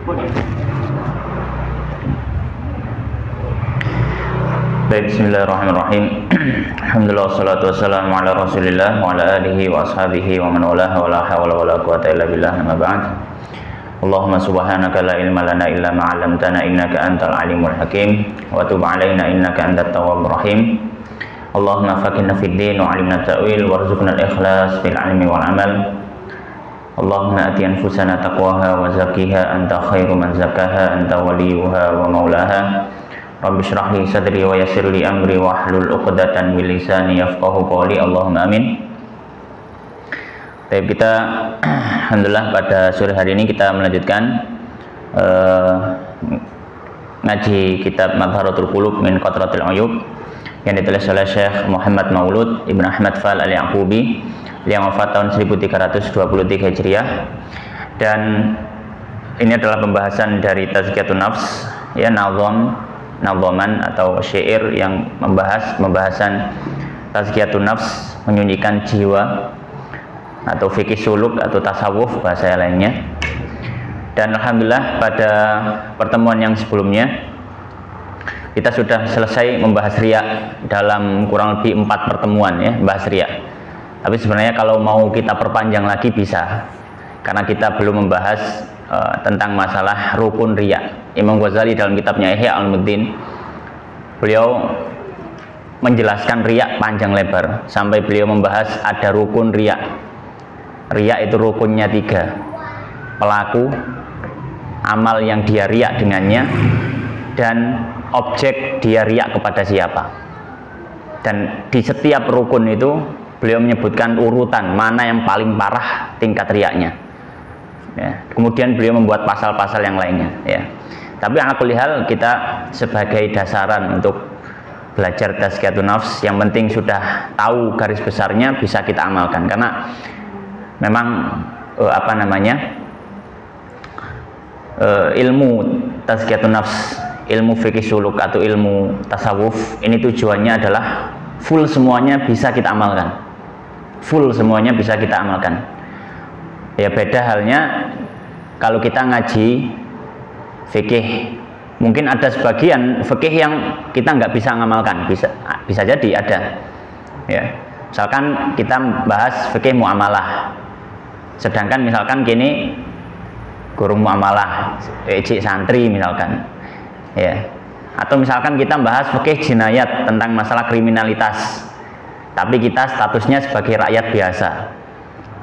Baik, bismillahirrahmanirrahim. Alhamdulillah wassalatu wassalamu ala Rasulillah wa ala alihi wa ashabihi wa man walaha wa la hawla wa la quwwata illa billah, amma ba'd. Allahumma subhanaka la ilma lana illa ma 'allamtana innaka antal alimul hakim wa tub 'alaina innaka antat tawwabur rahim. Allahumma faqihna fid din wa 'allimna ta'wil warzuqna al-ikhlas fil 'ilmi wal 'amal. Allahumma ati anfusana taqwaha wa zakkiha anta khairu man zakkaha anta waliyuha wa maulaha. Rabbi shrah li sadri wa yassir li amri wa hlul 'uqdatan min lisani yafqahu qawli. Allahumma amin. Baik, kita alhamdulillah pada sore hari ini kita melanjutkan ngaji kitab Madharatul Qulub min Qatratil Uyub yang ditulis oleh Syekh Muhammad Maulud Ibn Ahmad Fal Al-Yaqubi yang wafat tahun 1323 Hijriah. Dan ini adalah pembahasan dari Tazkiyatun Nafs, ya, nadhaman atau syair yang membahas pembahasan Tazkiyatun Nafs, menyucikan jiwa, atau fikih suluk atau tasawuf bahasa lainnya. Dan alhamdulillah pada pertemuan yang sebelumnya kita sudah selesai membahas riya dalam kurang lebih 4 pertemuan, ya, bahas riya. Tapi sebenarnya kalau mau kita perpanjang lagi bisa, karena kita belum membahas tentang masalah rukun riya. Imam Ghazali dalam kitabnya Ihya Ulumuddin, beliau menjelaskan riya panjang lebar sampai beliau membahas ada rukun riya. Riya itu rukunnya 3: pelaku, amal yang dia riya dengannya, dan objek dia riya kepada siapa. Dan di setiap rukun itu beliau menyebutkan urutan mana yang paling parah tingkat riyanya, ya. Kemudian beliau membuat pasal-pasal yang lainnya, ya. Tapi ala kulli hal, kita sebagai dasaran untuk belajar Tazkiyatun Nafs, yang penting sudah tahu garis besarnya, bisa kita amalkan. Karena memang ilmu Tazkiyatun Nafs, ilmu fikih suluk atau ilmu tasawuf ini tujuannya adalah full semuanya bisa kita amalkan. Full semuanya bisa kita amalkan. Ya, beda halnya kalau kita ngaji fikih, mungkin ada sebagian fikih yang kita nggak bisa ngamalkan, bisa jadi ada, ya. Misalkan kita bahas fikih muamalah, sedangkan misalkan gini guru muamalah cik santri misalkan, ya. Atau misalkan kita bahas fikih jinayat tentang masalah kriminalitas, tapi kita statusnya sebagai rakyat biasa,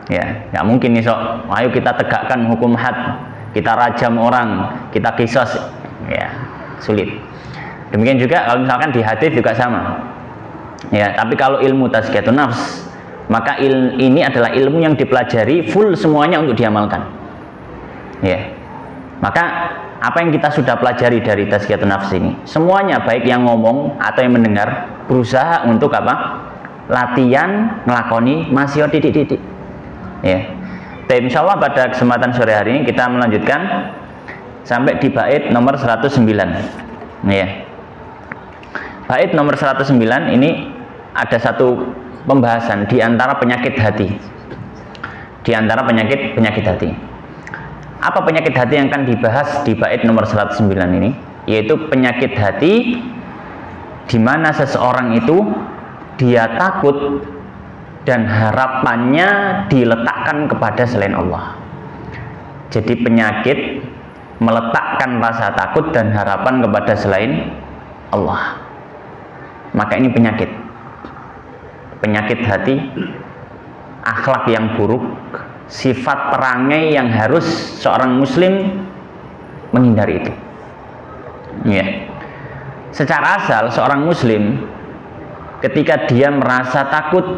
ya. Nggak mungkin nih, sok ayo kita tegakkan hukum had, kita rajam orang, kita qisas, ya, sulit. Demikian juga kalau misalkan di hadis juga sama, ya. Tapi kalau ilmu Tazkiyatun Nafs, maka ini adalah ilmu yang dipelajari full semuanya untuk diamalkan, ya. Maka apa yang kita sudah pelajari dari Tazkiyatun Nafs ini, semuanya baik yang ngomong atau yang mendengar, berusaha untuk apa? Latihan ngelakoni masih titik-titik, ya. Tapi insyaallah pada kesempatan sore hari ini kita melanjutkan sampai di bait nomor 109, ya. Bait nomor 109 ini ada satu pembahasan di antara penyakit hati. Di antara penyakit hati. Apa penyakit hati yang akan dibahas di bait nomor 109 ini? Yaitu penyakit hati di mana seseorang itu dia takut dan harapannya diletakkan kepada selain Allah. Jadi penyakit meletakkan rasa takut dan harapan kepada selain Allah. Maka ini penyakit hati, akhlak yang buruk, sifat perangai yang harus seorang muslim menghindari itu, ya. Secara asal seorang muslim ketika dia merasa takut,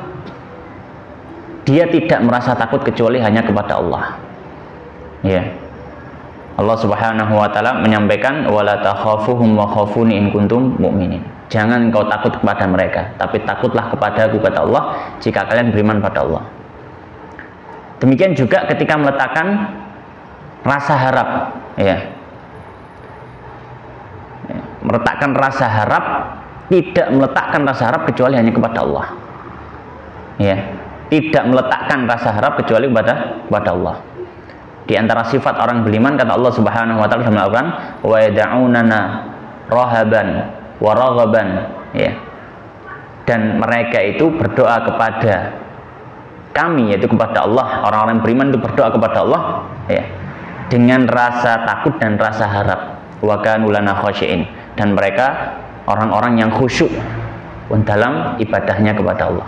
dia tidak merasa takut kecuali hanya kepada Allah, ya. Allah Subhanahu wa taala menyampaikan wala takhafuhum wa khafuni in kuntum mu'minin. Jangan engkau takut kepada mereka, tapi takutlah kepadaku, kata Allah, jika kalian beriman pada Allah. Demikian juga ketika meletakkan rasa harap, ya. Meletakkan rasa harap, tidak meletakkan rasa harap kecuali hanya kepada Allah, ya. Tidak meletakkan rasa harap kecuali kepada Allah. Di antara sifat orang beriman, kata Allah Subhanahu wa taala dalam Al-Qur'an, wa yad'unana rahaban wa raghaban, ya. Dan mereka itu berdoa kepada kami, yaitu kepada Allah. Orang-orang beriman itu berdoa kepada Allah, ya, dengan rasa takut dan rasa harap. Wa kanu lana khashi'in, dan mereka orang-orang yang khusyuk dalam ibadahnya kepada Allah.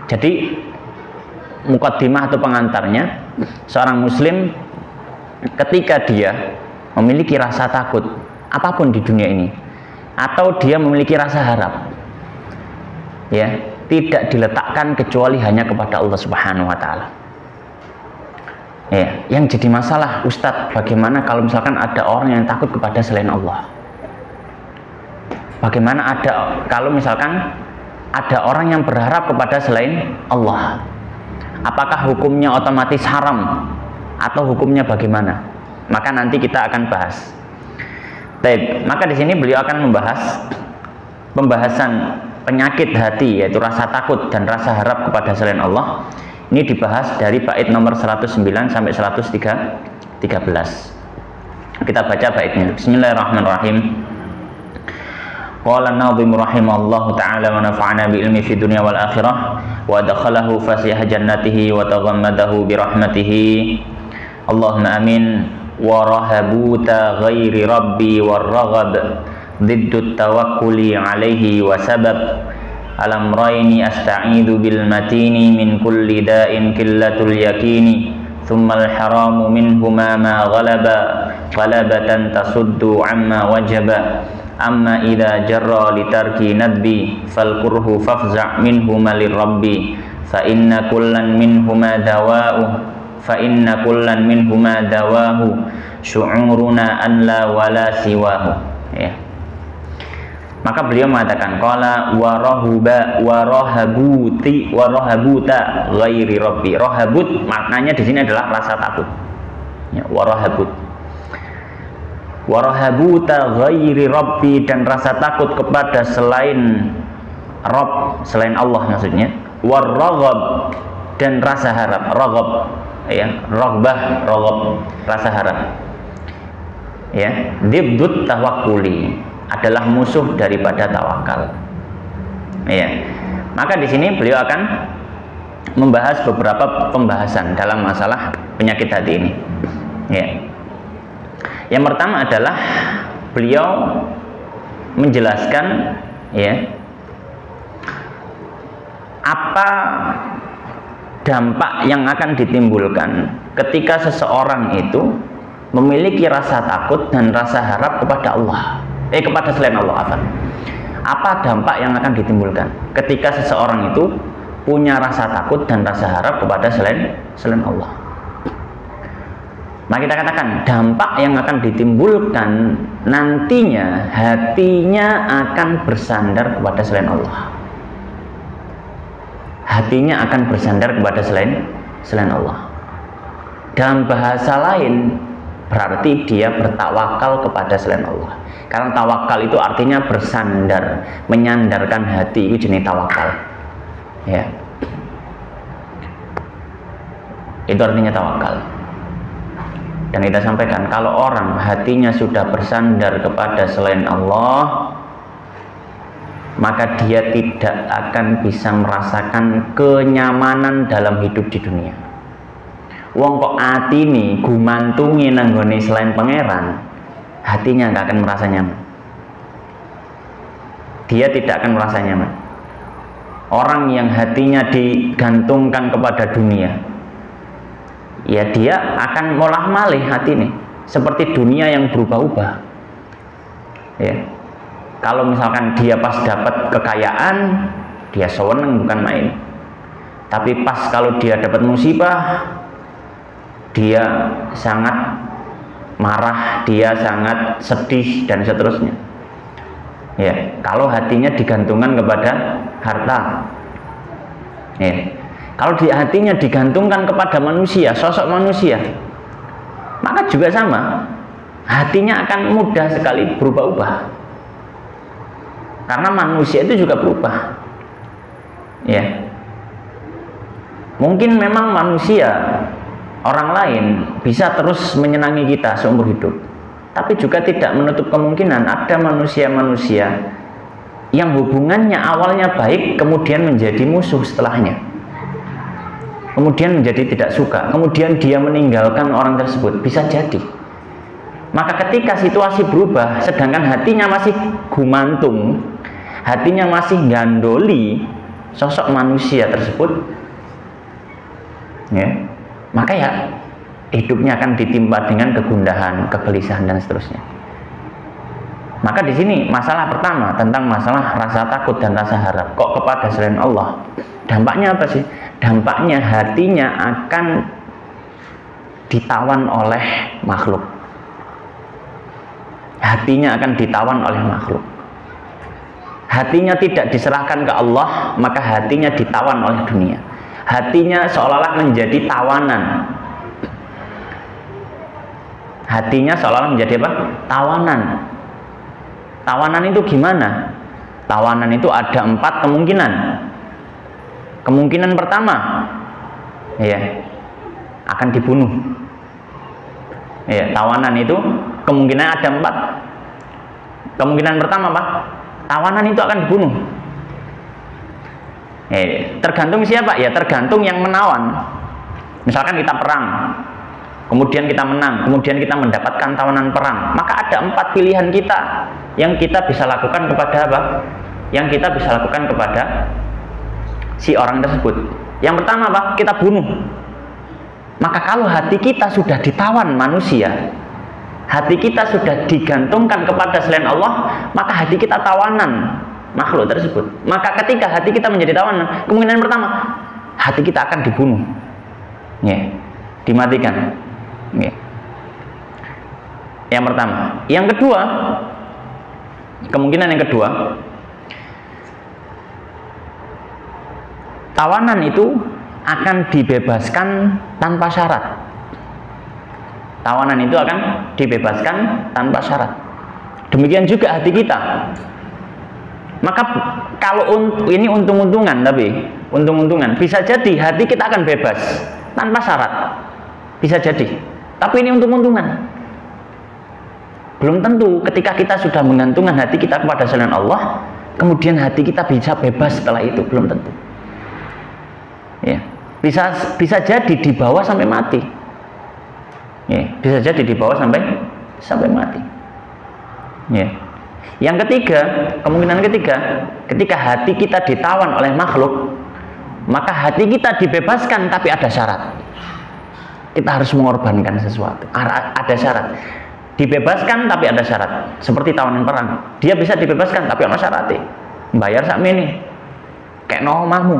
Jadi mukaddimah atau pengantarnya, seorang muslim ketika dia memiliki rasa takut apapun di dunia ini, atau dia memiliki rasa harap, ya, tidak diletakkan kecuali hanya kepada Allah Subhanahu wa taala. Ya, yang jadi masalah, Ustadz, bagaimana kalau misalkan ada orang yang takut kepada selain Allah? Bagaimana kalau misalkan ada orang yang berharap kepada selain Allah? Apakah hukumnya otomatis haram atau hukumnya bagaimana? Maka nanti kita akan bahas. Baik, maka di sini beliau akan membahas pembahasan penyakit hati, yaitu rasa takut dan rasa harap kepada selain Allah. Ini dibahas dari bait nomor 109 sampai 113. Kita baca baitnya. Bismillahirrahmanirrahim. Qala an-nadhim rahimallahu ta'ala wa nafa'ana bi ilmi fi dunya wal akhirah wa adkhalahu fasiha jannatihi wa taghammadahu bi rahmatihi. Allahumma amin. Wa rahabuta ghairi rabbi war raghab ضد التوكل عليه وسبب الأمرين أستعيذ بالمتين من كل داء قلة اليقين ثم الحرام منهما ما غلب غلبة تصد عما وجب أما إذا جرى لترك ندبي فالكره فافزع منهما للرب فإن كلا منهما دواه شعورنا أن لا ولا سواه. Ya. Maka beliau mengatakan qala wa rahabuta ghairi rabbi. Rahabut maknanya di sini adalah rasa takut. Ya, wa rahabuta ghairi rabbi, dan rasa takut kepada selain Rabb, selain Allah maksudnya. War raghab, dan rasa harap. Raghab, ya, raghbah, raghab, rasa harap. Ya, dibdut tawakkuli, adalah musuh daripada tawakal. Ya. Maka di sini beliau akan membahas beberapa pembahasan dalam masalah penyakit hati ini. Ya. Yang pertama adalah beliau menjelaskan, ya, apa dampak yang akan ditimbulkan ketika seseorang itu memiliki rasa takut dan rasa harap kepada Allah. Kepada selain Allah. Apa dampak yang akan ditimbulkan ketika seseorang itu punya rasa takut dan rasa harap kepada selain Allah? Maka kita katakan dampak yang akan ditimbulkan nantinya, hatinya akan bersandar kepada selain Allah. Hatinya akan bersandar kepada selain Allah. Dalam bahasa lain, berarti dia bertawakal kepada selain Allah. Karena tawakal itu artinya bersandar, menyandarkan hati, itu jenis tawakal. Ya. Itu artinya tawakal. Dan kita sampaikan, kalau orang hatinya sudah bersandar kepada selain Allah, maka dia tidak akan bisa merasakan kenyamanan dalam hidup di dunia. Wong kok hati ini gumantungi nanggone selain pangeran, hatinya nggak akan merasa nyaman. Dia tidak akan merasa nyaman. Orang yang hatinya digantungkan kepada dunia, ya dia akan molah malih hati ini, seperti dunia yang berubah-ubah. Ya. Kalau misalkan dia pas dapat kekayaan, dia seneng bukan main. Tapi pas kalau dia dapat musibah, dia sangat marah, dia sangat sedih, dan seterusnya. Ya, kalau hatinya digantungkan kepada harta. Ya. Kalau hatinya digantungkan kepada manusia, sosok manusia, maka juga sama. Hatinya akan mudah sekali berubah-ubah. Karena manusia itu juga berubah. Ya. Mungkin memang manusia orang lain bisa terus menyenangi kita seumur hidup, tapi juga tidak menutup kemungkinan ada manusia-manusia yang hubungannya awalnya baik kemudian menjadi musuh setelahnya, kemudian menjadi tidak suka, kemudian dia meninggalkan orang tersebut. Bisa jadi. Maka ketika situasi berubah sedangkan hatinya masih gumantung, hatinya masih gandoli sosok manusia tersebut, ya, maka ya hidupnya akan ditimpa dengan kegundahan, kegelisahan dan seterusnya. Maka di sini masalah pertama tentang masalah rasa takut dan rasa harap kok kepada selain Allah. Dampaknya apa sih? Dampaknya hatinya akan ditawan oleh makhluk. Hatinya akan ditawan oleh makhluk. Hatinya tidak diserahkan ke Allah, maka hatinya ditawan oleh dunia. Hatinya seolah-olah menjadi tawanan. Hatinya seolah-olah menjadi apa? Tawanan. Tawanan itu gimana? Tawanan itu ada 4 kemungkinan. Kemungkinan pertama, ya, akan dibunuh. Ya, tawanan itu kemungkinan ada 4. Kemungkinan pertama apa? Tawanan itu akan dibunuh. Tergantung siapa? Ya tergantung yang menawan. Misalkan kita perang, kemudian kita menang, kemudian kita mendapatkan tawanan perang, maka ada 4 pilihan kita yang kita bisa lakukan kepada apa? Yang kita bisa lakukan kepada si orang tersebut. Yang pertama apa? Kita bunuh. Maka kalau hati kita sudah ditawan manusia, hati kita sudah digantungkan kepada selain Allah, maka hati kita tawanan makhluk tersebut. Maka ketika hati kita menjadi tawanan, kemungkinan pertama hati kita akan dibunuh, ya, dimatikan, ya. Yang pertama. Yang kedua, kemungkinan yang kedua, tawanan itu akan dibebaskan tanpa syarat. Tawanan itu akan dibebaskan tanpa syarat. Demikian juga hati kita. Maka kalau ini untung-untungan, tapi untung-untungan, bisa jadi hati kita akan bebas tanpa syarat. Bisa jadi. Tapi ini untung-untungan. Belum tentu ketika kita sudah menggantungkan hati kita kepada selain Allah, kemudian hati kita bisa bebas setelah itu. Belum tentu. Ya, bisa jadi dibawa sampai mati. Ya, bisa jadi dibawa sampai mati. Ya. Yang ketiga, kemungkinan ketiga, ketika hati kita ditawan oleh makhluk, maka hati kita dibebaskan tapi ada syarat. Kita harus mengorbankan sesuatu. Ada syarat. Dibebaskan tapi ada syarat. Seperti tawanan perang. Dia bisa dibebaskan tapi ada syaratnya. Bayar sak ini. Kayak no omahmu.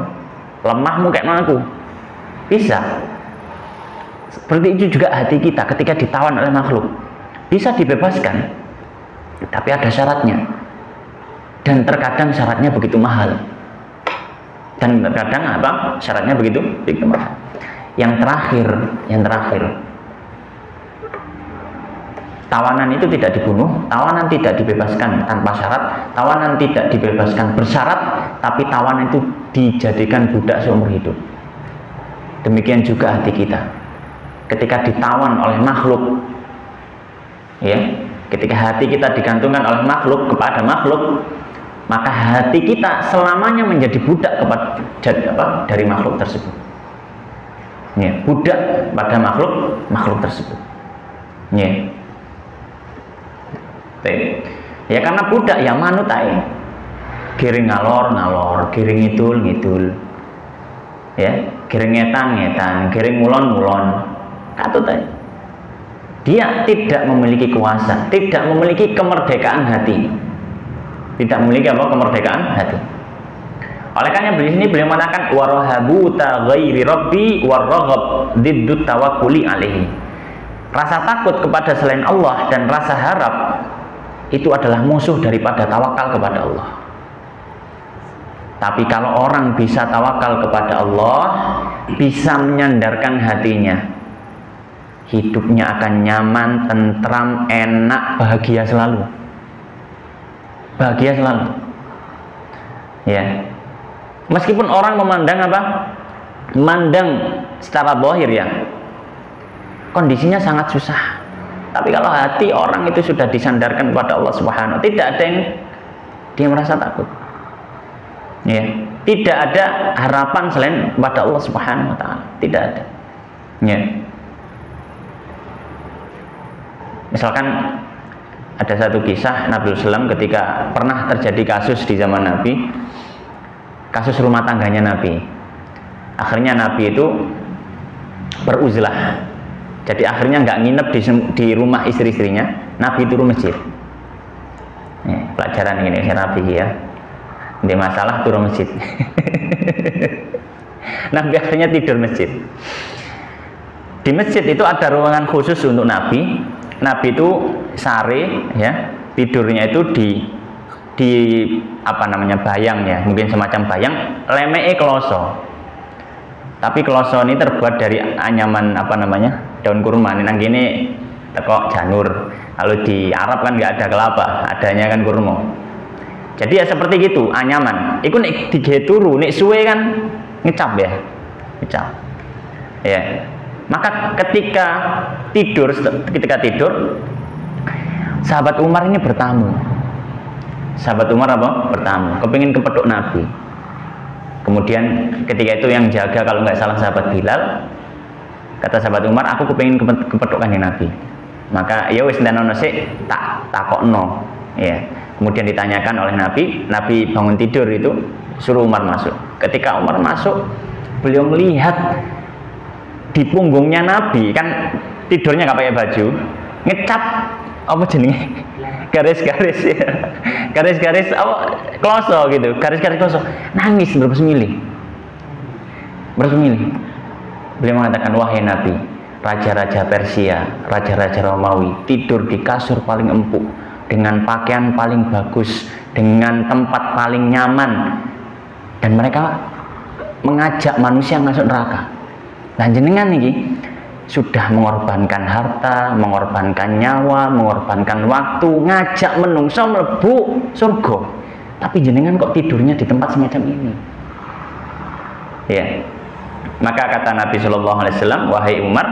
Lemahmu kayak no aku. Bisa. Seperti itu juga hati kita ketika ditawan oleh makhluk. Bisa dibebaskan tapi ada syaratnya, dan terkadang syaratnya begitu mahal, dan terkadang apa? Syaratnya begitu mahal. Yang terakhir, tawanan itu tidak dibunuh, tawanan tidak dibebaskan tanpa syarat, tawanan tidak dibebaskan bersyarat, tapi tawanan itu dijadikan budak seumur hidup. Demikian juga hati kita, ketika ditawan oleh makhluk, ya. Ketika hati kita digantungkan oleh makhluk kepada makhluk, maka hati kita selamanya menjadi budak dari makhluk tersebut. Ya, budak pada makhluk tersebut. Ya. Ya karena budak ya manut ae. Giring ngalor, giring ngidul. Ya, giring ngetan, giring ngulon. Katut ae. Dia tidak memiliki kuasa, tidak memiliki kemerdekaan hati, tidak memiliki apa? Kemerdekaan hati. Oleh karena di sini beliau mengatakan warahabu taghairi rabbi warraghab diddut tawakkuli alaihi. Rasa takut kepada selain Allah dan rasa harap itu adalah musuh daripada tawakal kepada Allah. Tapi kalau orang bisa tawakal kepada Allah, bisa menyandarkan hatinya, hidupnya akan nyaman, tentram, enak, bahagia selalu. Bahagia selalu. Ya. Meskipun orang memandang apa? Memandang secara zahir ya. kondisinya sangat susah. Tapi kalau hati orang itu sudah disandarkan kepada Allah Subhanahu wa Ta'ala, tidak ada yang dia merasa takut. Ya, tidak ada harapan selain kepada Allah Subhanahu wa Ta'ala, tidak ada. Ya. Misalkan ada satu kisah Nabi SAW ketika pernah terjadi kasus di zaman Nabi, kasus rumah tangganya Nabi. Akhirnya Nabi itu beruzlah. Jadi akhirnya nggak nginep di rumah istri-istrinya, Nabi turun masjid. Pelajaran ini saya Nabi ya. Di masalah turun masjid. Nabi akhirnya tidur masjid. Di masjid itu ada ruangan khusus untuk Nabi. Nabi itu sare ya, tidurnya itu di apa namanya bayang ya, mungkin semacam bayang, lemeke kloso. Tapi kloso ini terbuat dari anyaman apa namanya, daun kurma. Nang gini tekok janur. Kalau di Arab kan nggak ada kelapa, adanya kan kurma. Jadi ya seperti gitu, anyaman. Iku nek dige turu, nek suwe kan ngecap ya. Ngecap. Ya. Maka ketika tidur, sahabat Umar ini bertamu. Sahabat Umar apa? Bertamu. Kepingin kepethuk Nabi. Kemudian ketika itu yang jaga kalau nggak salah sahabat Bilal. Kata sahabat Umar, aku kepingin kepethuk Kanjeng Nabi. Maka ya wis ndanono sik tak takokno. Ya. Kemudian ditanyakan oleh Nabi, Nabi bangun tidur itu suruh Umar masuk. Ketika Umar masuk, beliau melihat di punggungnya Nabi, kan tidurnya nggak pakai baju, ngecap apa jenenge, garis-garis ya, garis-garis apa kloso gitu, garis-garis kloso, nangis bersemili. Beliau mengatakan, wahai Nabi, raja-raja Persia, raja-raja Romawi tidur di kasur paling empuk, dengan pakaian paling bagus, dengan tempat paling nyaman, dan mereka mengajak manusia masuk neraka. Nah jenengan ini sudah mengorbankan harta, mengorbankan nyawa, mengorbankan waktu, ngajak menungso mlebu surga. Tapi jenengan kok tidurnya di tempat semacam ini? Ya. Maka kata Nabi Shallallahu Alaihi Wasallam, wahai Umar,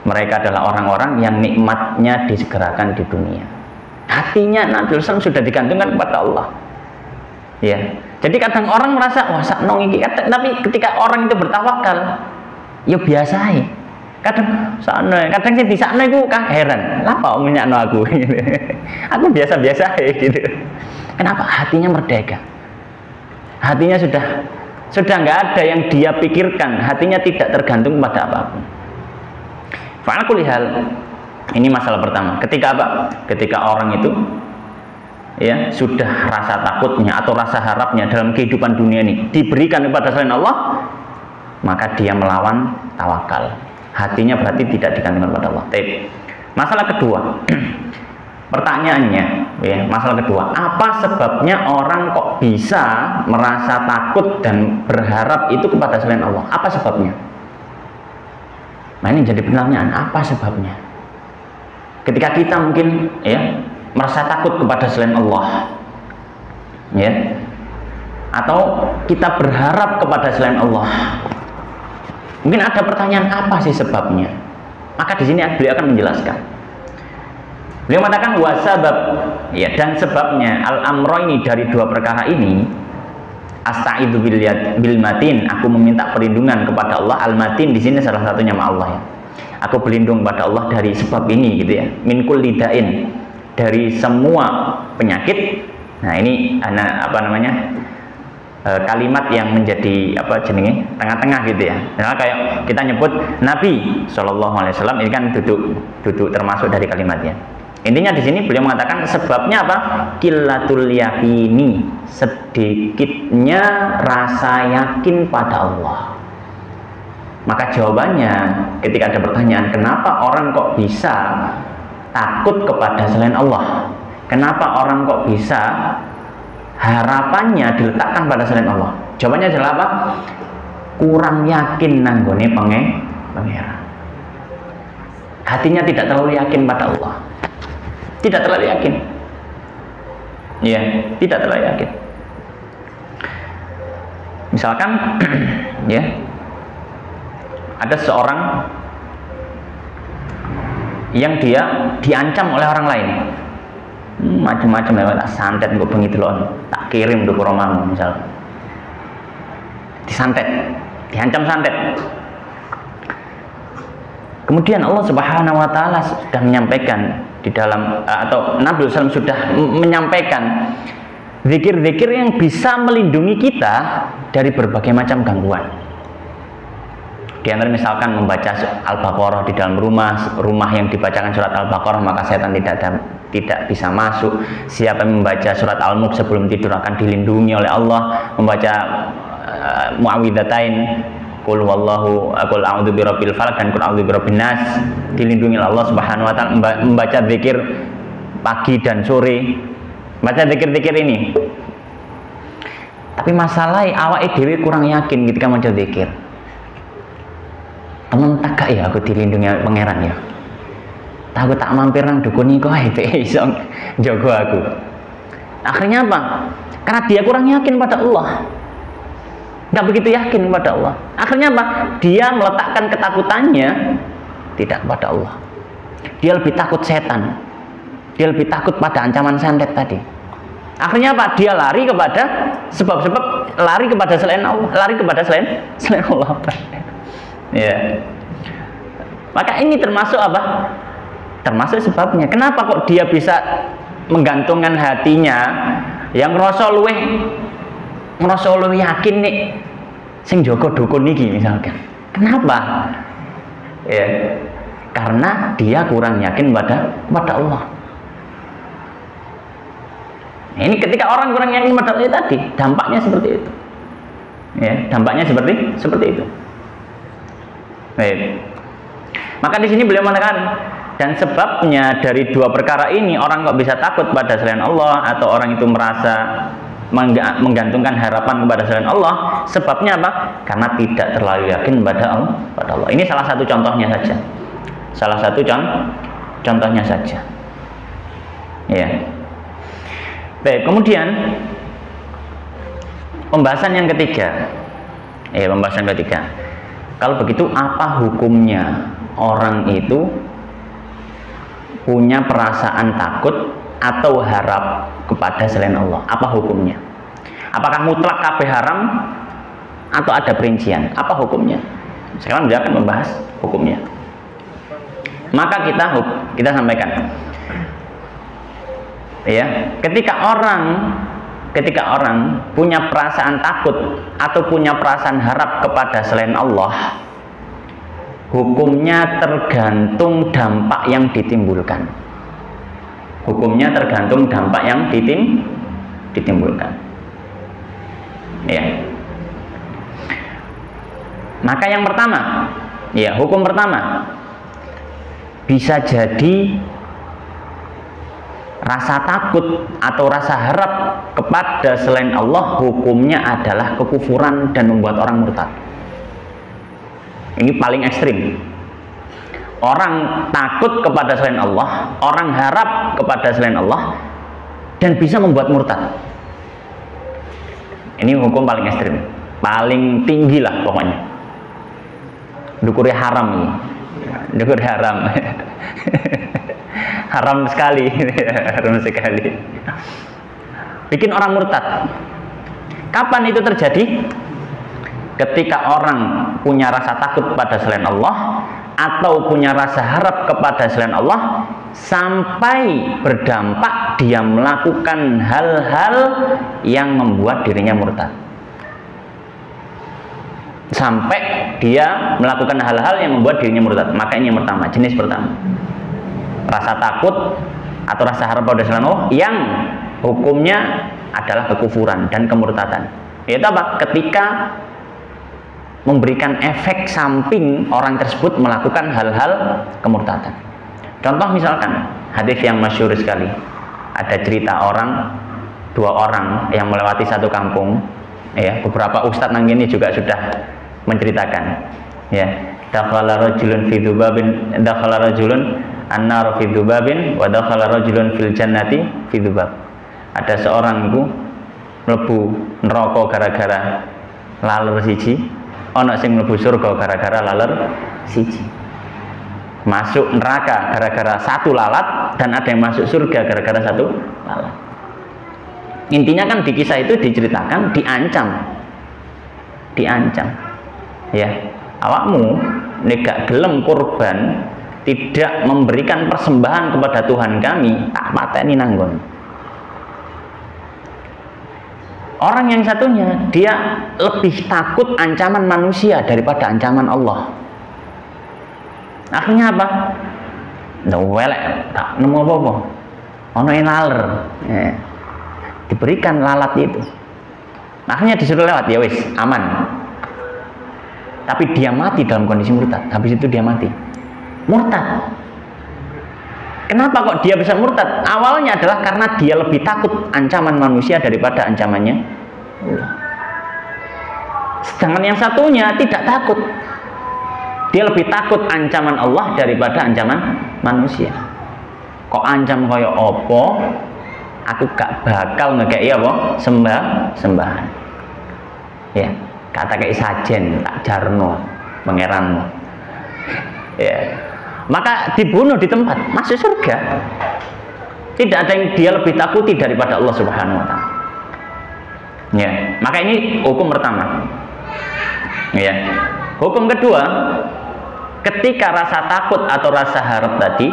mereka adalah orang-orang yang nikmatnya disegerakan di dunia. Hatinya Nabi SAW sudah digantungkan kepada Allah. Ya. Jadi kadang orang merasa wah sakno iki, tapi ketika orang itu bertawakal, ya biasa ya. Kadang sakno, kadang sih di sakno iku heran. Lapa menyakno aku? Aku biasa-biasa ya gitu. Kenapa hatinya merdeka? Hatinya sudah nggak ada yang dia pikirkan, hatinya tidak tergantung pada apapun. Fa'ala hal, ini masalah pertama. Ketika apa? Ketika orang itu ya sudah rasa takutnya atau rasa harapnya dalam kehidupan dunia ini diberikan kepada selain Allah, maka dia melawan tawakal. Hatinya berarti tidak digantungkan kepada Allah. Masalah kedua. Pertanyaannya, ya, masalah kedua, apa sebabnya orang kok bisa merasa takut dan berharap itu kepada selain Allah? Apa sebabnya? Nah ini jadi pertanyaan, apa sebabnya? Ketika kita mungkin ya merasa takut kepada selain Allah, ya, atau kita berharap kepada selain Allah, mungkin ada pertanyaan apa sih sebabnya? Maka di sini beliau akan menjelaskan. Beliau mengatakan wasabab, ya, dan sebabnya al-amro ini dari dua perkara ini, astaidu bil matin, aku meminta perlindungan kepada Allah. Al-matin di sini salah satunya nama Allah ya. Aku berlindung kepada Allah dari sebab ini gitu ya. Min kulli da'in, dari semua penyakit. Nah, ini apa namanya? Kalimat yang menjadi apa jenenge tengah-tengah gitu ya. Nah, kayak kita nyebut Nabi Shallallahu Alaihi Wasallam ini kan duduk termasuk dari kalimatnya. Intinya di sini beliau mengatakan sebabnya apa? Qillatul yaqini, sedikitnya rasa yakin pada Allah. Maka jawabannya ketika ada pertanyaan, kenapa orang kok bisa takut kepada selain Allah? Kenapa orang kok bisa harapannya diletakkan pada selain Allah? Jawabannya adalah apa? Kurang yakin nanggone pangeran. Hatinya tidak terlalu yakin pada Allah. Tidak terlalu yakin. Ya, tidak terlalu yakin. Misalkan ya, ada seorang yang dia diancam oleh orang lain. Macam-macam ya, tak santet kok bengi delok, tak kirim untuk romamu misal. Disantet, diancam santet. Kemudian Allah Subhanahu wa taala sudah menyampaikan di dalam atau Nabi SAW sudah menyampaikan zikir-zikir yang bisa melindungi kita dari berbagai macam gangguan. Di antara misalkan membaca Al-Baqarah di dalam rumah yang dibacakan surat Al-Baqarah maka setan tidak bisa masuk. Siapa yang membaca surat Al-Mulk sebelum tidur akan dilindungi oleh Allah. Membaca Muawwidzatain, Qul huwallahu, Qul a'udzu birabbil falaq dan Qul a'udzu birabbin nas, dilindungi oleh Allah Subhanahu wa taala. Membaca zikir pagi dan sore, baca zikir-zikir ini. Tapi masalahnya awake dhewe kurang yakin ketika maca zikir. Temen tak gak ya aku dilindungi pangeran ya. Aku tak mampir nang dukun iku ae iso njogo aku. Akhirnya apa? Karena dia kurang yakin pada Allah. Nggak begitu yakin pada Allah. Akhirnya apa? Dia meletakkan ketakutannya tidak pada Allah. Dia lebih takut setan. Dia lebih takut pada ancaman santet tadi. Akhirnya apa? Dia lari kepada sebab-sebab, lari kepada selain Allah, lari kepada selain Allah. Ya. Maka ini termasuk apa? Termasuk sebabnya. Kenapa kok dia bisa menggantungkan hatinya yang ngerasa luwih yakin nih sing jaga dukun niki misalkan. Kenapa? Ya, karena dia kurang yakin pada Allah. Nah, ini ketika orang kurang yakin pada Allah tadi, dampaknya seperti itu. Ya, dampaknya seperti itu. Baik. Maka di sini beliau mengatakan, dan sebabnya dari dua perkara ini orang kok bisa takut pada selain Allah atau orang itu merasa menggantungkan harapan kepada selain Allah. Sebabnya apa? Karena tidak terlalu yakin pada Allah. Ini salah satu contohnya saja. Salah satu contohnya saja. Ya. Baik, kemudian pembahasan yang ketiga. Pembahasan ketiga. Kalau begitu apa hukumnya orang itu punya perasaan takut atau harap kepada selain Allah? Apa hukumnya? Apakah mutlak kabeh haram atau ada perincian? Apa hukumnya? Sekarang dia akan membahas hukumnya. Maka kita sampaikan, ya, ketika orang punya perasaan takut atau punya perasaan harap kepada selain Allah, hukumnya tergantung dampak yang ditimbulkan. Hukumnya tergantung dampak yang ditimbulkan. Ya. Maka yang pertama, ya, hukum pertama bisa jadi rasa takut atau rasa harap kepada selain Allah hukumnya adalah kekufuran dan membuat orang murtad. Ini paling ekstrim. Orang takut kepada selain Allah, orang harap kepada selain Allah, dan bisa membuat murtad. Ini hukum paling ekstrim, paling tinggi lah pokoknya. Dukuri haram ini, dukuri haram, haram sekali, haram sekali. Bikin orang murtad. Kapan itu terjadi? Ketika orang punya rasa takut pada selain Allah atau punya rasa harap kepada selain Allah sampai berdampak dia melakukan hal-hal yang membuat dirinya murtad. Sampai dia melakukan hal-hal yang membuat dirinya murtad. Maka ini yang pertama, jenis pertama. Rasa takut atau rasa harap pada selain Allah yang hukumnya adalah kekufuran dan kemurtadan. Yaitu apa? Ketika memberikan efek samping orang tersebut melakukan hal-hal kemurtadan. Contoh misalkan hadis yang masyhur sekali. Ada cerita dua orang yang melewati satu kampung. Ya, beberapa ustadz nang ini juga sudah menceritakan. Ya, dakhala rajulun fi dzubabin, dakhala rajulun an-nar fi dzubabin wa dakhala rajulun fil jannati fi dzubab. Ada seorang itu mlebu neraka gara-gara laler siji. Ana sing mlebu surga gara-gara laler siji. masuk neraka gara-gara satu lalat, dan ada yang masuk surga gara-gara satu lalat. Intinya kan di kisah itu diceritakan diancam ya, awakmu nek gak gelem kurban, tidak memberikan persembahan kepada Tuhan kami, tak pateni nanggon. Orang yang satunya dia lebih takut ancaman manusia daripada ancaman Allah. Akhirnya apa? Welek, tak nemu apa-apa. Ono yang laler, diberikan lalat itu. Akhirnya disuruh lewat, ya wis, aman. Tapi dia mati dalam kondisi murtad. Habis itu dia mati. Murtad. Kenapa kok dia bisa murtad? Awalnya adalah karena dia lebih takut ancaman manusia daripada ancamannya Allah. Sedangkan yang satunya tidak takut. Dia lebih takut ancaman Allah daripada ancaman manusia. Kok ancam kaya opo? Aku gak bakal ngekei apa? Sembahan. Ya, kata kayak sajen, tak jarno, pangeranmu. Ya. Maka dibunuh di tempat, masuk surga. Tidak ada yang dia lebih takuti daripada Allah Subhanahu wa taala. Ya, maka ini hukum pertama. Ya. Hukum kedua, ketika rasa takut atau rasa harap tadi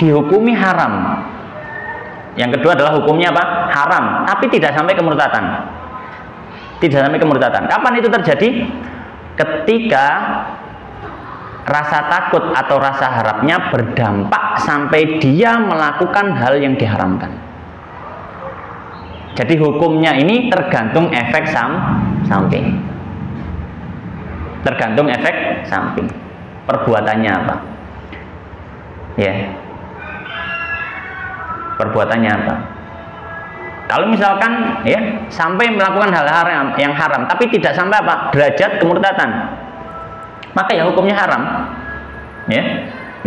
dihukumi haram. Yang kedua adalah hukumnya apa? Haram, tapi tidak sampai kemurtatan. Tidak sampai kemurtatan. Kapan itu terjadi? Ketika rasa takut atau rasa harapnya berdampak sampai dia melakukan hal yang diharamkan. Jadi hukumnya ini tergantung efek samping. Tergantung efek samping. Perbuatannya apa? Ya. Perbuatannya apa? Kalau misalkan ya sampai melakukan hal yang haram, tapi tidak sampai apa? Derajat kemurtatan, maka ya hukumnya haram. Ya.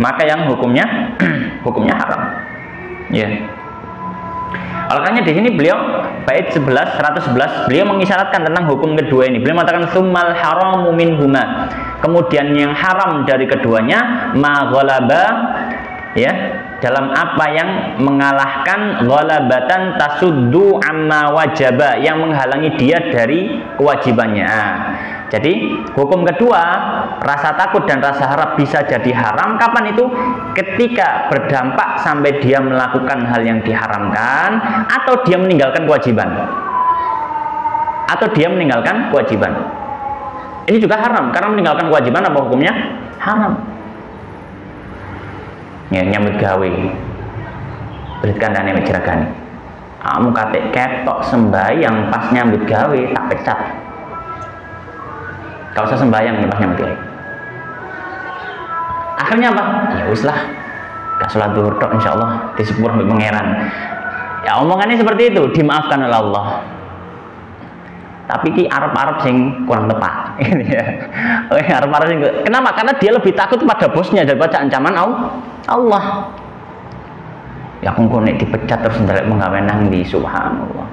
Maka yang hukumnya haram. Ya. Oleh karena di sini beliau bait 111 beliau mengisyaratkan tentang hukum kedua ini. Beliau mengatakan summal haramu minhuma. Kemudian yang haram dari keduanya ma ghalaba, ya, dalam apa yang mengalahkan ghalabatan tasuddu amma wajaba, yang menghalangi dia dari kewajibannya. Jadi hukum kedua, rasa takut dan rasa harap bisa jadi haram. Kapan itu? Ketika berdampak sampai dia melakukan hal yang diharamkan, atau dia meninggalkan kewajiban. Ini juga haram, karena meninggalkan kewajiban apa hukumnya? Haram. Ya, nyambut gawe. Berikan dana mencerahkan. Kamu kate ketok sembahyang pas nyambut gawe tak pecat. Gak usah sembahyang nih pas nyambut gawe. Akhirnya apa? Ya wis lah, gak sholat duhur tok insyaallah disepur mbek pangeran. Ya omongannya seperti itu, dimaafkan oleh Allah. Tapi ki arep-arep sing kurang tepat. Ini ya. Arep-arep sing. Kenapa? Karena dia lebih takut pada bosnya daripada ancaman Allah. Ya aku nek dipecat terus ndelek penggawean nang di subhanallah.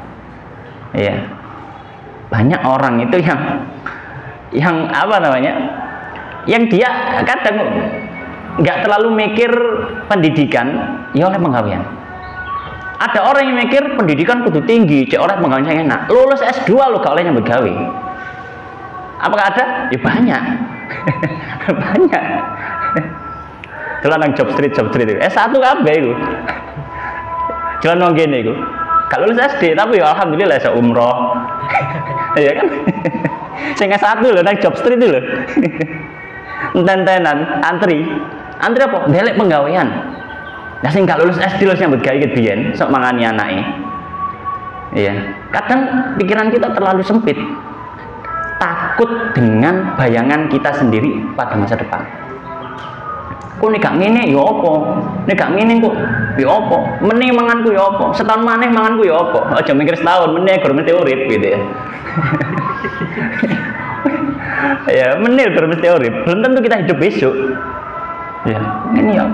Ya. Banyak orang itu yang apa namanya? Yang dia kadang nggak terlalu mikir pendidikan, ya oleh penggawean. Ada orang yang mikir pendidikan kudu tinggi, cek orang penggawean saya enak. Lulus S2 lo gak oleh nyambut gawe. Apakah ada? Ya banyak. Banyak. Jalan nang job street itu. S1 kabeh iku. Jalan nang ngene iku. Gak lulus SD tapi ya alhamdulillah iso umroh. Iya kan? Sing S1 lho nang job street itu lho. Enten-tenan antri apa? Delek penggawean. Nah sing gak lulus SD lulus nyambut gawe ket biyen sok mangani anake. Iya. Kadang pikiran kita terlalu sempit. Takut dengan bayangan kita sendiri pada masa depan. Kok nek gak ngene ya apa? Nek gak ngene kok ya apa? Meneh manganku ya apa? Setahun maneh manganku ya apa? Aja mikir setahun meneh gur mesti urip gitu ya. Ya, meneh gur mesti urip. Belum tentu kita hidup besok. Ya, ini ya.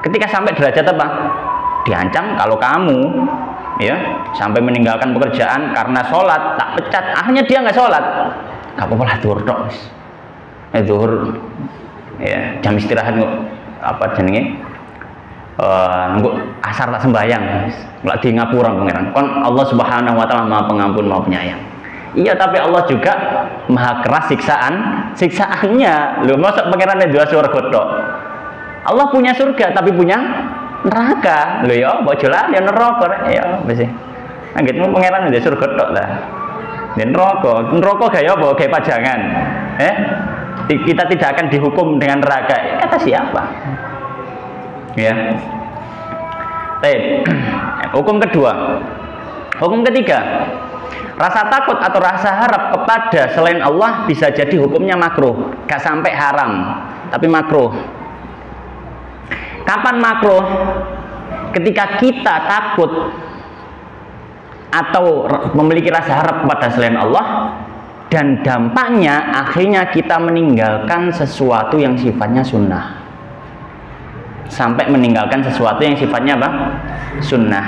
Ketika sampai derajat apa? Diancam kalau kamu ya sampai meninggalkan pekerjaan karena sholat tak pecat. Akhirnya dia nggak sholat. Gak apa-apa lah dur tok. zuhur ya jam istirahat apa jenenge asar tak sembayang lak di ngapura pangeran kon Allah Subhanahu wa taala Maha Pengampun Maha Penyayang. Iya, tapi Allah juga maha keras siksaannya. Lho, masa pangeran dua surga tok. Allah punya surga tapi punya neraka. Lho ya, bojo lah ya neraka ya wis. Anggitmu pangeran dua surga tok lah. Dan neraka gaya apa? Gaya pajangan. Kita tidak akan dihukum dengan neraka. Kata siapa? Ya. Baik. Hukum kedua. Hukum ketiga. Rasa takut atau rasa harap kepada selain Allah bisa jadi hukumnya makruh, gak sampai haram, tapi makruh. Kapan makruh? Ketika kita takut atau memiliki rasa harap kepada selain Allah dan dampaknya akhirnya kita meninggalkan sesuatu yang sifatnya sunnah. Sampai meninggalkan sesuatu yang sifatnya apa? Sunnah.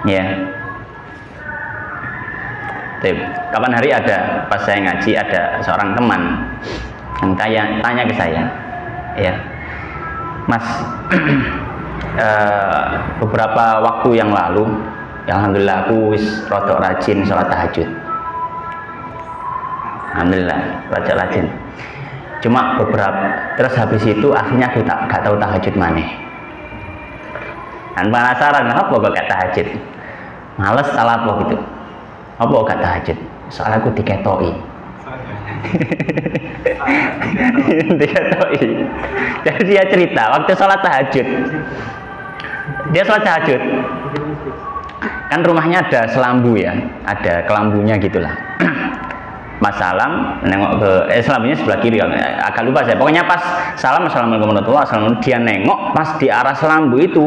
Ya. Kapan hari ada pas saya ngaji ada seorang teman yang tanya ke saya, ya Mas, beberapa waktu yang lalu ya alhamdulillah aku rodok rajin sholat tahajud, alhamdulillah rajin, cuma terus habis itu akhirnya aku gak tahu tahajud maneh dan penasaran apa gak tahajud, males salah apa gitu. Apa gak tahajud? Soalnya aku diketoi. Diketoi. Jadi dia cerita waktu sholat tahajud. Dia sholat tahajud. Kan rumahnya ada selambu ya, ada kelambunya gitulah. Mas salam nengok ke selambunya sebelah kiri kan. Agak lupa saya. Pokoknya pas salam assalamualaikum warahmatullahi wabarakatuh, dia nengok pas di arah selambu itu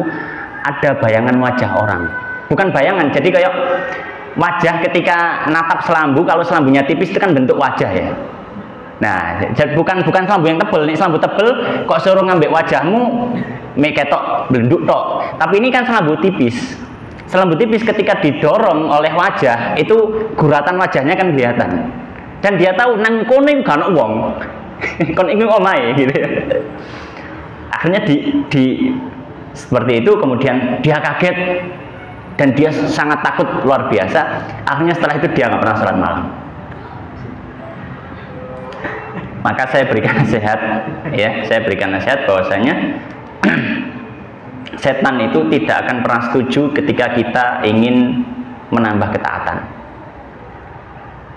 ada bayangan wajah orang. Bukan bayangan, jadi kayak wajah ketika natap selambu, kalau selambunya tipis itu kan bentuk wajah ya. Nah, bukan selambu yang tebel. Nih selambu tebel kok suruh ngambil wajahmu meketok belenduk tok. Tapi ini kan selambu tipis. Selambu tipis ketika didorong oleh wajah itu guratan wajahnya kan kelihatan. Dan dia tahu nang kono gak ono wong. Kon iki omahe gitu ya. Akhirnya di seperti itu kemudian dia kaget. Dan dia sangat takut luar biasa. Akhirnya setelah itu dia nggak pernah sholat malam. Maka saya berikan nasihat, ya, saya berikan nasihat bahwasanya setan itu tidak akan pernah setuju ketika kita ingin menambah ketaatan.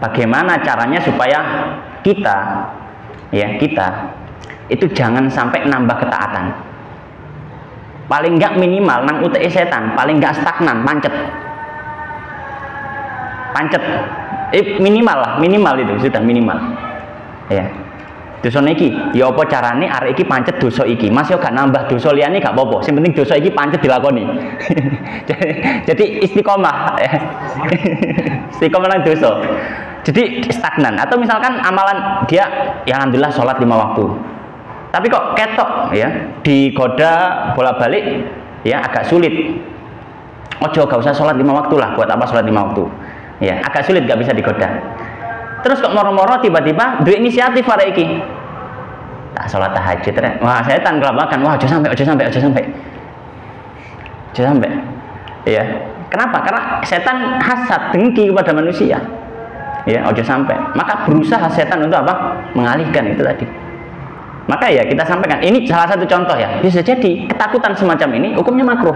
Bagaimana caranya supaya kita itu jangan sampai nambah ketaatan. Paling enggak minimal nang UTE setan, paling enggak stagnan, pancet. Minimal itu sudah minimal. Ya. Dosa iki, ya apa carane arek iki pancet dosa iki. Mas yo gak nambah dosa liyane gak apa-apa. Sing penting dosa iki pancet dilakoni. Jadi istiqomah. Istiqomah nang dosa. Jadi stagnan atau misalkan amalan dia ya alhamdulillah sholat 5 waktu. Tapi kok ketok ya, digoda bolak-balik ya agak sulit. Ojo gak usah sholat 5 waktu lah, buat apa sholat 5 waktu? Ya, agak sulit gak bisa digoda. Terus kok moro-moro tiba-tiba duwe inisiatif arek iki. Tak sholat tahajud rek. Wah, setan kelabakan. Wah, ojo sampai. Ya. Kenapa? Karena setan hasad, dengki kepada manusia. Ya, ojo sampai. Maka berusaha setan untuk apa? Mengalihkan itu tadi. Maka ya kita sampaikan, ini salah satu contoh ya. Bisa jadi ketakutan semacam ini hukumnya makruh.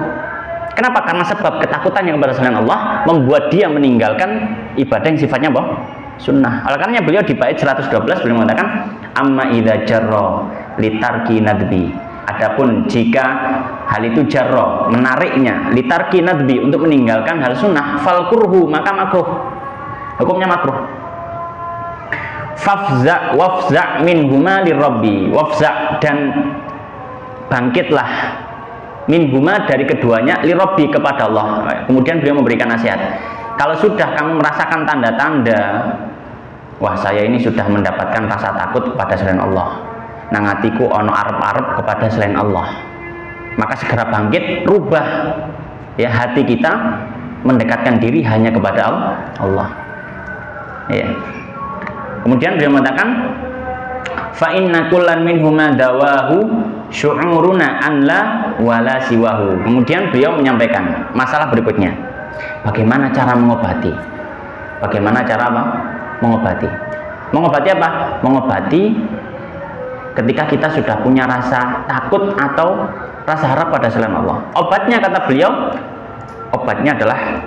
Kenapa? Karena sebab ketakutan yang kepada selain Allah membuat dia meninggalkan ibadah yang sifatnya apa? Sunnah. Oleh karenanya beliau di bait 112 beliau mengatakan amma idza jarra litarki nadbi. Adapun jika hal itu jarra, menariknya litarki nadbi untuk meninggalkan hal sunnah, fal kurhu, maka makruh. Hukumnya makruh. Wafza minhuma lirabbi, wafza dan bangkitlah minhuma dari keduanya lirabbi kepada Allah. Kemudian beliau memberikan nasihat, kalau sudah kamu merasakan tanda-tanda wah saya ini sudah mendapatkan rasa takut kepada selain Allah, nang hatiku ono arep-arep kepada selain Allah, maka segera bangkit, rubah ya hati kita, mendekatkan diri hanya kepada Allah. Ya. Kemudian beliau mengatakan fa inna kullan minhuma dawahu syu'uruna an la wala siwahu. Kemudian beliau menyampaikan masalah berikutnya. Bagaimana cara mengobati? Bagaimana cara apa? Mengobati. Mengobati apa? Mengobati ketika kita sudah punya rasa takut atau rasa harap pada selain Allah. Obatnya kata beliau, obatnya adalah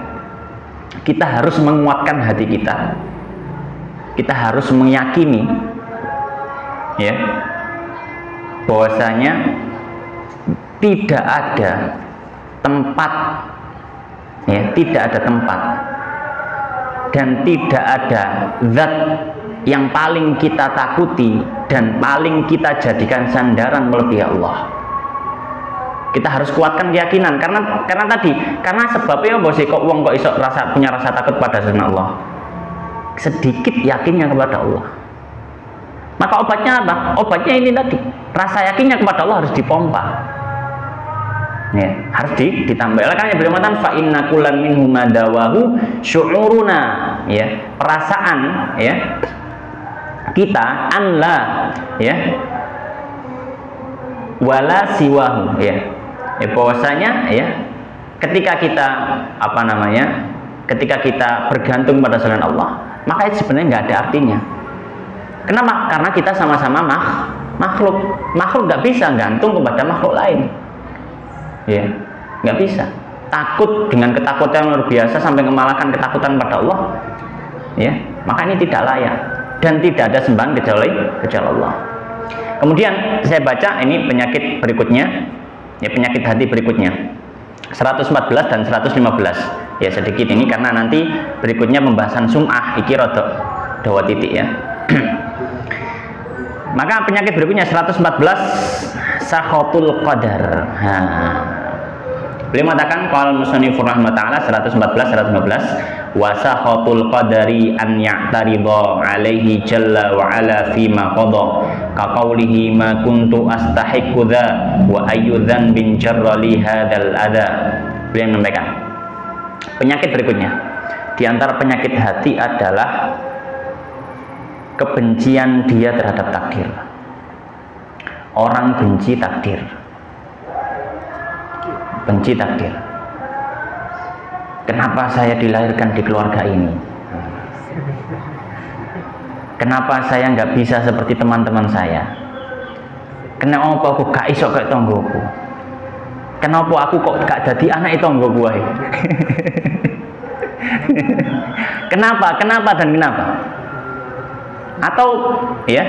kita harus menguatkan hati kita. Kita harus meyakini ya bahwasanya tidak ada tempat ya, tidak ada tempat dan tidak ada zat yang paling kita takuti dan paling kita jadikan sandaran melebihi Allah. Kita harus kuatkan keyakinan karena sebabnya apa sih kok wong kok iso punya rasa takut pada selain Allah? Sedikit yakinnya kepada Allah. Maka obatnya apa? Obatnya ini tadi, rasa yakinnya kepada Allah harus dipompa. Ya, harus ditambah. Karena beliau mengatakan fa inna kullan minhum dawahu syu'uruna, ya, perasaan ya kita anla ya wala siwahu ya. Bahwasanya ya ketika kita ketika kita bergantung pada selain Allah, maka itu sebenarnya nggak ada artinya. Kenapa? Karena kita sama-sama makhluk nggak bisa gantung kepada makhluk lain. Ya, nggak bisa. Takut dengan ketakutan yang luar biasa sampai mengalahkan ketakutan pada Allah, ya, maka ini tidak layak dan tidak ada sembahan kecuali Allah. Kemudian saya baca ini penyakit berikutnya, ya, penyakit hati berikutnya 114 dan 115. Ya sedikit ini karena nanti berikutnya pembahasan sum'ah iki rodok dawa titik ya. Maka penyakit berikutnya 114 sakhatul qadar. Beliau mengatakan qala musannifur rahmatullah 114 115 wa sakhatul qadari an ya'tarida alaihi jalla wa ala fi ma qada ka qaulihi ma kuntu astahiqu dha wa ayyu dhanbin jarra li hadzal adha. Beliau menyampaikan penyakit berikutnya di antara penyakit hati adalah kebencian dia terhadap takdir. Orang benci takdir. Benci takdir. Kenapa saya dilahirkan di keluarga ini? Kenapa saya nggak bisa seperti teman-teman saya? Kenapa aku gak iso kayak tonggoku? Kenapa aku kok gak jadi anak tonggo gue? Kenapa dan kenapa? Atau ya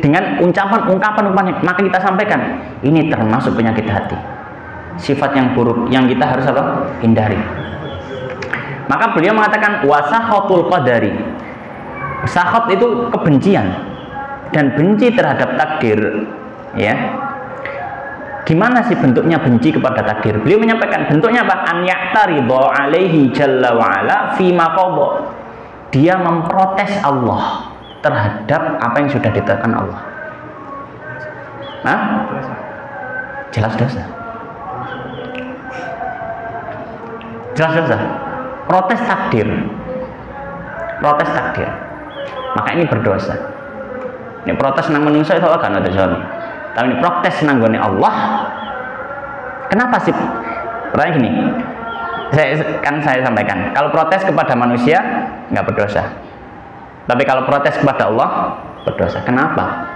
dengan ungkapan maka kita sampaikan ini termasuk penyakit hati, sifat yang buruk yang kita harus hindari. Maka beliau mengatakan wasakhatul qadari. Sakhat itu kebencian dan benci terhadap takdir, ya. Gimana sih bentuknya benci kepada takdir? Beliau menyampaikan bentuknya apa? An ya'tarida alaihi jalla wa ala fi ma qada. Dia memprotes Allah terhadap apa yang sudah ditetapkan Allah. Hah? Jelas dosa. Jelas dosa. Protes takdir. Protes takdir. Maka ini berdosa. Ini protes nang manusia itu kan ada soalnya. Tapi ini protes nang gone Allah. Kenapa sih? Pertanyaan gini. Saya sampaikan, kalau protes kepada manusia nggak berdosa. Tapi kalau protes kepada Allah berdosa. Kenapa?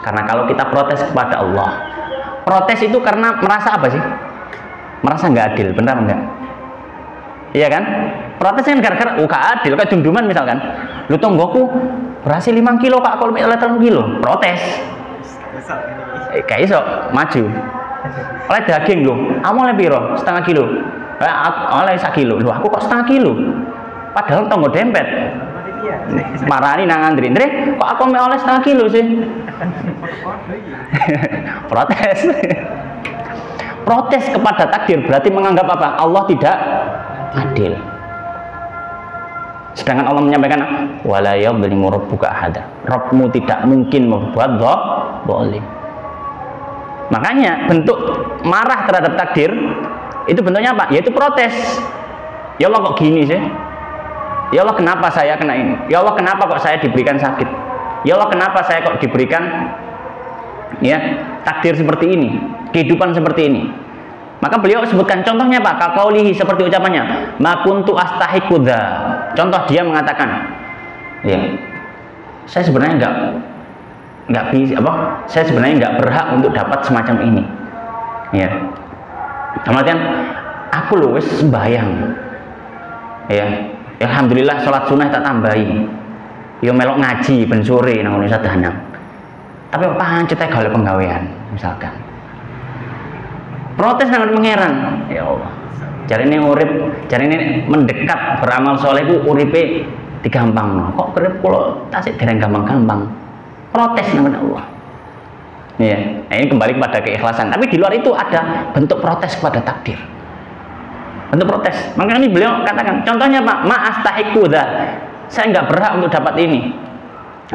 Karena kalau kita protes kepada Allah, protes itu karena merasa apa sih? Merasa nggak adil, benar nggak? Iya kan? Protes kan gara-gara gak adil, kayak dunduman misalkan. Lu tonggoku berhasil 5 kilo kak, kalau oleh 3 kilo, protes. Kayak iso maju. Oleh daging lu, kamu oleh piro? Setengah kilo. Oleh 1 kilo. Lu aku kok setengah kilo? Padahal tonggo dempet. Marani nang Andri, kok aku oleh setengah kilo sih? Protes. Protes kepada takdir berarti menganggap apa? Allah tidak adil. Sedangkan Allah menyampaikan wala yadhlimu rabbuka ahada. Rabbmu tidak mungkin membuat zalim. Makanya bentuk marah terhadap takdir itu bentuknya apa? Yaitu protes. Ya Allah kok gini sih? Ya Allah, kenapa saya kena ini? Ya Allah, kenapa kok saya diberikan sakit? Ya Allah, kenapa saya kok diberikan ya takdir seperti ini, kehidupan seperti ini? Maka beliau sebutkan contohnya Pak, kakaulihi, seperti ucapannya, ma kuntu astahiqudha. Contoh dia mengatakan, ya, saya sebenarnya nggak bisa apa? Saya sebenarnya nggak berhak untuk dapat semacam ini. Ya. Kemudian aku loh wis sembahyang. Ya. Alhamdulillah sholat sunnah tak tambahi. Yo melok ngaji ben sore nang Indonesia Danang. Tapi pancet ae gawe penggawean misalkan. Protes nang pangeran. Ya Allah. Jarine urip, jarine mendekat beramal soleh ku uripe digampangno. Kok urip kula tasik dereng gampang-gampang. Protes nang Allah. Ya, nah ini kembali kepada keikhlasan. Tapi di luar itu ada bentuk protes kepada takdir. Bentuk protes. Makanya ini beliau katakan, contohnya Pak, ma'astahiqudha. Saya nggak berhak untuk dapat ini.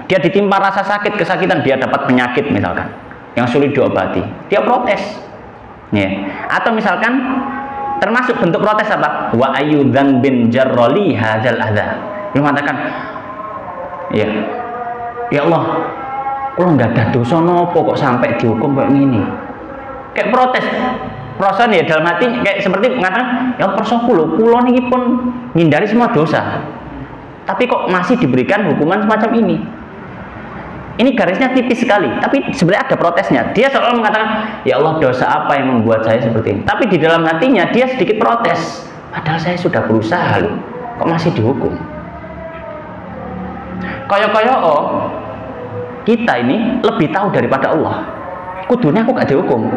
Dia ditimpa rasa sakit, kesakitan, dia dapat penyakit misalkan yang sulit diobati. Dia protes. Ya. Atau misalkan termasuk bentuk protes apa? Wa ayyudzan bin jarroli hadzal adza. Dia mengatakan, ya. Ya Allah, kalau nggak ada dosa nopo kok sampai dihukum kayak gini. Kayak protes. Perasaan ya dalam hati kayak seperti mengatakan, ya perso kulo niki pun menghindari semua dosa. Tapi kok masih diberikan hukuman semacam ini? Ini garisnya tipis sekali, tapi sebenarnya ada protesnya. Dia seolah mengatakan, ya Allah, dosa apa yang membuat saya seperti ini? Tapi di dalam hatinya dia sedikit protes. Padahal saya sudah berusaha loh, kok masih dihukum? Koyo-koyo kita ini lebih tahu daripada Allah. Kudunya aku gak dihukum.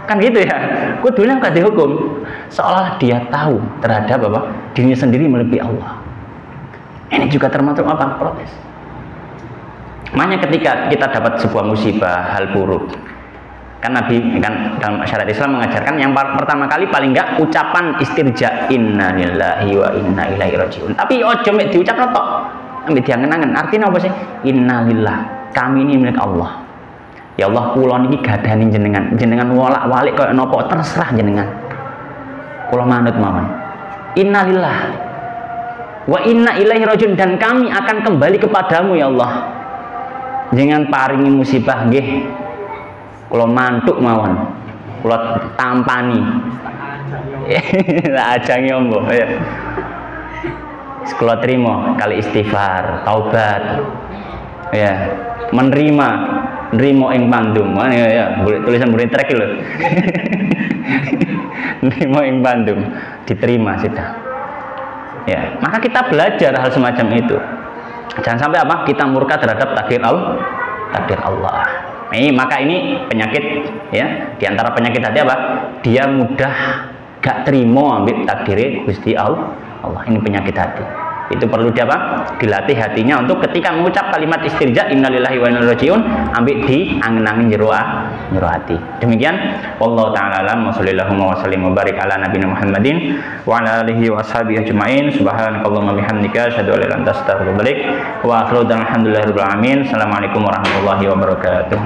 Kan gitu ya, kudunya aku gak dihukum. Seolah dia tahu terhadap apa? Dirinya sendiri melebihi Allah. Ini juga termasuk apa? Protes. Makanya ketika kita dapat sebuah musibah, hal buruk, kan Nabi kan dalam syariat Islam mengajarkan yang pertama kali paling enggak ucapan istirja, inna lillahi wa inna ilaihi rajiun. Tapi ojo mek diucapno tok, ambek diangen-angen. Artinya apa sih? Inna lillah, kami ini milik Allah. Ya Allah, kula niki gadani jenengan wolak-walik kaya napa terserah jenengan. Kula manut mawon. Inna lillah wa inna ilaihi rajiun, dan kami akan kembali kepadamu ya Allah. Jangan paringi musibah nggih. Kula mantuk mawon. Kula tampani. Lah ajange ombo. Ya. Kula trimo kali istighfar, taubat. Ya, menerima ing pandum. Ya, tulisan murid trek lho. Nerimo ing pandum, diterima sudah. Ya, maka kita belajar hal semacam itu. Jangan sampai apa? Kita murka terhadap takdir Allah. Maka ini penyakit ya. Di antara penyakit hati apa? Dia mudah gak terima ambil takdir Gusti Allah. Ini penyakit hati. Itu perlu dilatih hatinya untuk ketika mengucap kalimat istirja innalillahi wa inna ilaihi rajiun ambil diangen-angen jero hati. Demikian wallahu taala alam wa sallallahu wa sallim wa barik ala nabiyina Muhammadin wa ala alihi wa ashabihi ajmain. Subhanakallahumma bihamdika asyhadu an la ilaha illa anta astaghfiruka wa atubu ilaik. Wa akhiru alhamdulillahirabbil alamin. Assalamualaikum warahmatullahi wabarakatuh.